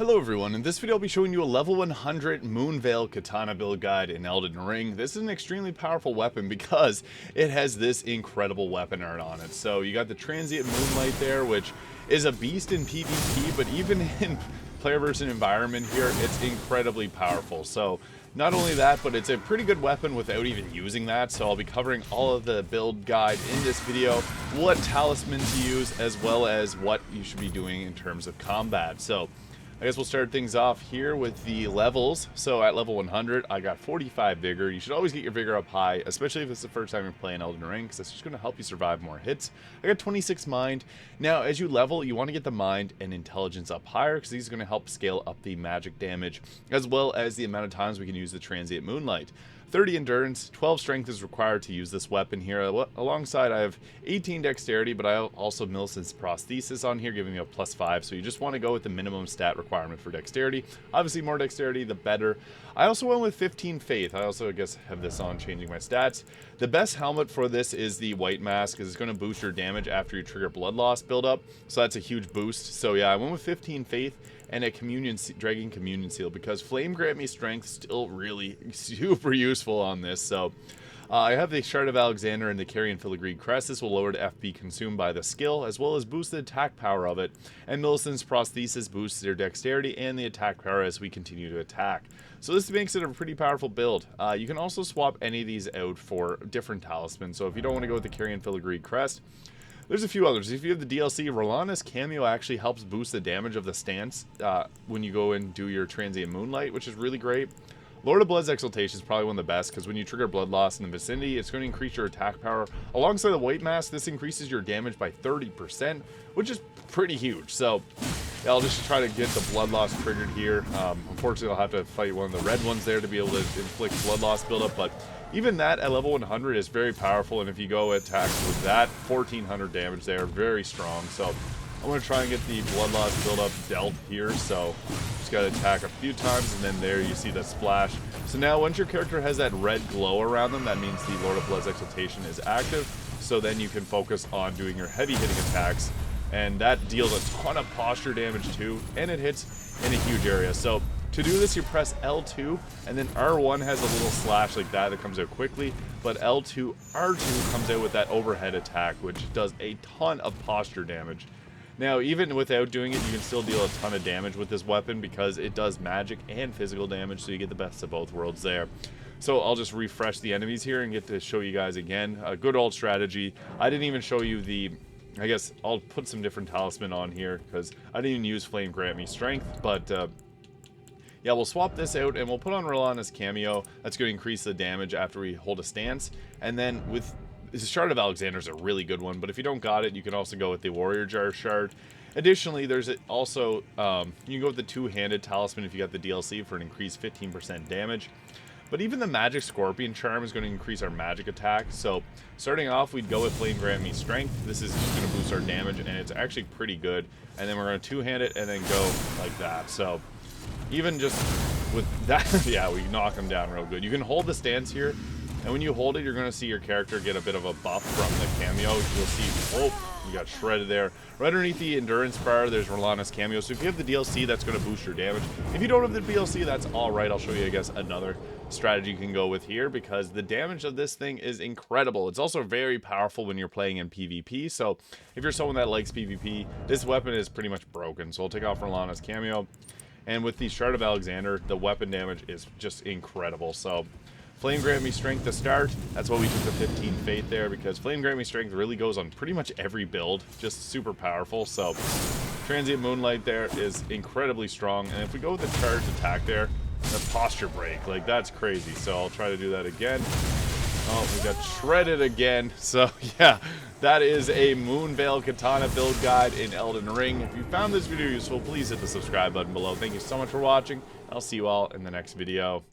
Hello everyone, in this video I'll be showing you a level 100 Moonveil Katana build guide in Elden Ring. This is an extremely powerful weapon because it has this incredible weapon art on it. So you got the transient moonlight there, which is a beast in PvP, but even in player versus environment here, it's incredibly powerful. So not only that, but it's a pretty good weapon without even using that. So I'll be covering all of the build guide in this video, what talisman to use, as well as what you should be doing in terms of combat. So I guess we'll start things off here with the levels. So at level 100, I got 45 vigor. You should always get your vigor up high, especially if it's the first time you're playing Elden Ring, because it's just going to help you survive more hits. I got 26 mind. Now, as you level, you want to get the mind and intelligence up higher, because these are going to help scale up the magic damage, as well as the amount of times we can use the transient moonlight. 30 endurance, 12 strength is required to use this weapon here. Alongside, I have 18 dexterity, but I also Millicent's prosthesis on here, giving me a +5. So you just want to go with the minimum stat requirement for dexterity. Obviously, more dexterity, the better. I also went with 15 faith. I also, I guess, have this on, changing my stats. The best helmet for this is the white mask, because it's going to boost your damage after you trigger blood loss buildup. So that's a huge boost. So yeah, I went with 15 faith and a dragon communion seal, because flame grant me strength, still really super useful on this. So I have the Shard of Alexander and the Carrion Filigree Crest. This will lower the FP consumed by the skill, as well as boost the attack power of it. And Millicent's prosthesis boosts their dexterity and the attack power as we continue to attack. So this makes it a pretty powerful build. You can also swap any of these out for different talismans. So if you don't want to go with the Carrion Filigree Crest, there's a few others. If you have the DLC, Rolana's cameo actually helps boost the damage of the stance when you go and do your transient moonlight, which is really great. Lord of Blood's Exaltation is probably one of the best, because when you trigger blood loss in the vicinity, it's going to increase your attack power. Alongside the white mask, this increases your damage by 30%, which is pretty huge. So yeah, I'll just try to get the blood loss triggered here. Unfortunately, I'll have to fight one of the red ones there to be able to inflict blood loss buildup, but even that at level 100 is very powerful, and if you go attack with that, 1400 damage there, very strong. So I'm going to try and get the blood loss buildup dealt here. So just got to attack a few times, and then there you see the splash. So now once your character has that red glow around them, that means the Lord of Blood's Exaltation is active. So then you can focus on doing your heavy hitting attacks, and that deals a ton of posture damage too, and it hits in a huge area. So to do this, you press L2, and then R1 has a little slash like that comes out quickly, but L2, R2 comes out with that overhead attack, which does a ton of posture damage. Now, even without doing it, you can still deal a ton of damage with this weapon, because it does magic and physical damage, so you get the best of both worlds there. So I'll just refresh the enemies here and get to show you guys again. A good old strategy. I didn't even show you the... I guess I'll put some different talisman on here, because I didn't even use Flame Grant Me Strength, but yeah, we'll swap this out, and we'll put on Rolana's cameo. That's going to increase the damage after we hold a stance. And then with the Shard of Alexander is a really good one, but if you don't got it, you can also go with the Warrior Jar Shard. Additionally, there's also, you can go with the two-handed talisman if you got the DLC for an increased 15% damage. But even the Magic Scorpion Charm is going to increase our magic attack. So starting off, we'd go with Flame Grant Me Strength. This is just going to boost our damage, and it's actually pretty good. And then we're going to two-hand it and then go like that. So even just with that, yeah, we knock them down real good. You can hold the stance here, and when you hold it, you're going to see your character get a bit of a buff from the cameo. You'll see, oh, you got shredded there. Right underneath the endurance bar, there's Rolana's cameo. So if you have the DLC, that's going to boost your damage. If you don't have the DLC, that's all right. I'll show you, I guess, another strategy you can go with here, because the damage of this thing is incredible. It's also very powerful when you're playing in PvP. So if you're someone that likes PvP, this weapon is pretty much broken. So I'll take off Rolana's cameo. And with the Shard of Alexander, the weapon damage is just incredible. So Flame Grant Me Strength to start. That's why we took the 15 faith there, because Flame Grant Me Strength really goes on pretty much every build. Just super powerful. So Transient Moonlight there is incredibly strong. And if we go with the charge attack there, the posture break, like, that's crazy. So I'll try to do that again. Oh, we got shredded again. So yeah, that is a Moonveil Katana build guide in Elden Ring. If you found this video useful, please hit the subscribe button below. Thank you so much for watching. I'll see you all in the next video.